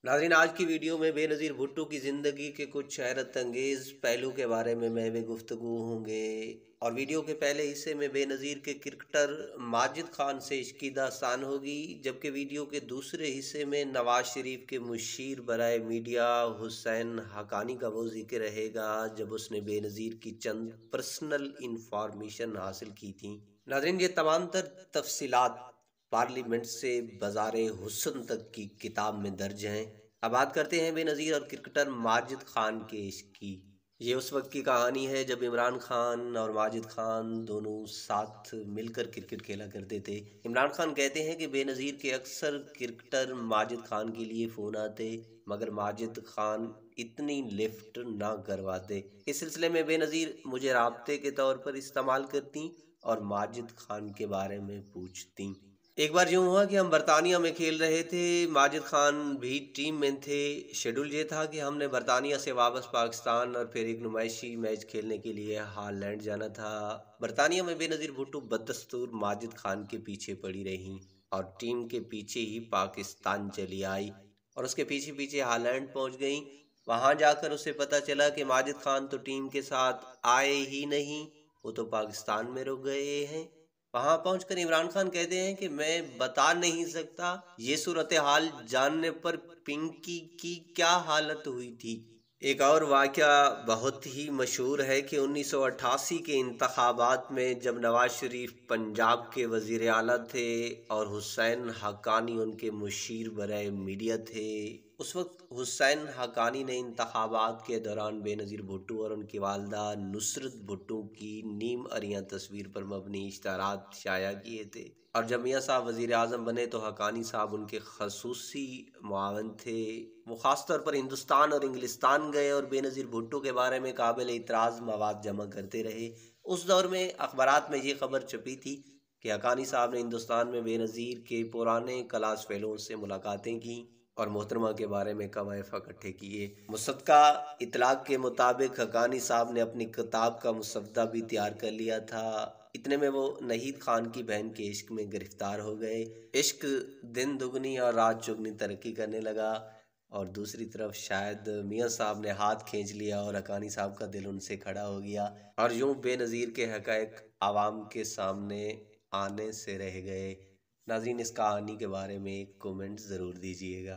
नाज़रीन, आज की वीडियो में बेनज़ीर भुट्टो की ज़िंदगी के कुछ हैरत अंगेज़ पहलू के बारे में मैं गुफ्तगू होंगे। और वीडियो के पहले हिस्से में बेनज़ीर के क्रिकेटर माजिद खान से इश्की दास्तान होगी, जबकि वीडियो के दूसरे हिस्से में नवाज शरीफ के मुशीर बराए मीडिया हुसैन हक्कानी का वो जिक्र रहेगा जब उसने बेनज़ीर की चंद पर्सनल इंफॉर्मेशन हासिल की थी। नाज़रीन, ये तमाम तर तफसीलात पार्लियामेंट से बाज़ारे हुस्न तक की किताब में दर्ज हैं। अब बात करते हैं बेनज़ीर और क्रिकेटर माजिद खान के इश्क की। ये उस वक्त की कहानी है जब इमरान खान और माजिद खान दोनों साथ मिलकर क्रिकेट खेला करते थे। इमरान खान कहते हैं कि बेनज़ीर के अक्सर क्रिकेटर माजिद खान के लिए फ़ोन आते, मगर माजिद खान इतनी लिफ्ट ना करवाते। इस सिलसिले में बेनज़ीर मुझे राब्ते के तौर पर इस्तेमाल करती और माजिद खान के बारे में पूछती। एक बार यूँ हुआ कि हम बरतानिया में खेल रहे थे, माजिद खान भी टीम में थे। शेड्यूल ये था कि हमने बरतानिया से वापस पाकिस्तान और फिर एक नुमाइशी मैच खेलने के लिए हॉलैंड जाना था। बरतानिया में बेनज़ीर भुट्टो बदस्तूर माजिद खान के पीछे पड़ी रहीं और टीम के पीछे ही पाकिस्तान चली आई और उसके पीछे पीछे हॉलैंड पहुंच गई। वहां जाकर उसे पता चला कि माजिद खान तो टीम के साथ आए ही नहीं, वो तो पाकिस्तान में रुक गए हैं। वहां पहुंचकर इमरान खान कहते हैं कि मैं बता नहीं सकता ये सूरत हाल जानने पर पिंकी की क्या हालत हुई थी। एक और वाक़या बहुत ही मशहूर है कि 1988 के इंतखाबात में जब नवाज शरीफ पंजाब के वज़ीर आला थे और हुसैन हक्कानी उनके मुशीर बराए मीडिया थे, उस वक्त हुसैन हक्कानी ने इंतखाबात के दौरान बेनज़ीर भुट्टो और उनकी वालदा नुसरत भुट्टो की नीम अरियां तस्वीर पर मबनी इश्तारात शाया किए थे। और जब मियाँ साहब वज़ीर आज़म बने तो हक्कानी साहब उनके खसूसी मुआवन थे। वो ख़ास तौर पर हिंदुस्तान और इंग्लिस्तान गए और बेनज़ीर भुट्टो के बारे में काबिल इतराज़ मवाद जमा करते रहे। उस दौर में अखबारात में ये खबर छपी थी कि हक्कानी साहब ने हिंदुस्तान में बेनज़ीर के पुराने क्लास फेलों से मुलाकातें की और मोहतरमा के बारे में कवायफ इकट्ठे किए। मुसद्दका इतलाक के मुताबिक हक्कानी साहब ने अपनी किताब का मुसद्दा भी तैयार कर लिया था। इतने में वो नहीद खान की बहन के इश्क में गिरफ्तार हो गए। इश्क दिन दुगनी और रात चुगनी तरक्की करने लगा और दूसरी तरफ शायद मियाँ साहब ने हाथ खींच लिया और हक्कानी साहब का दिल उनसे खड़ा हो गया और यूं बेनज़ीर के हक़ाइक़ आवाम के सामने आने से रह गए। नाज़रीन, इस कहानी के बारे में एक कमेंट ज़रूर दीजिएगा।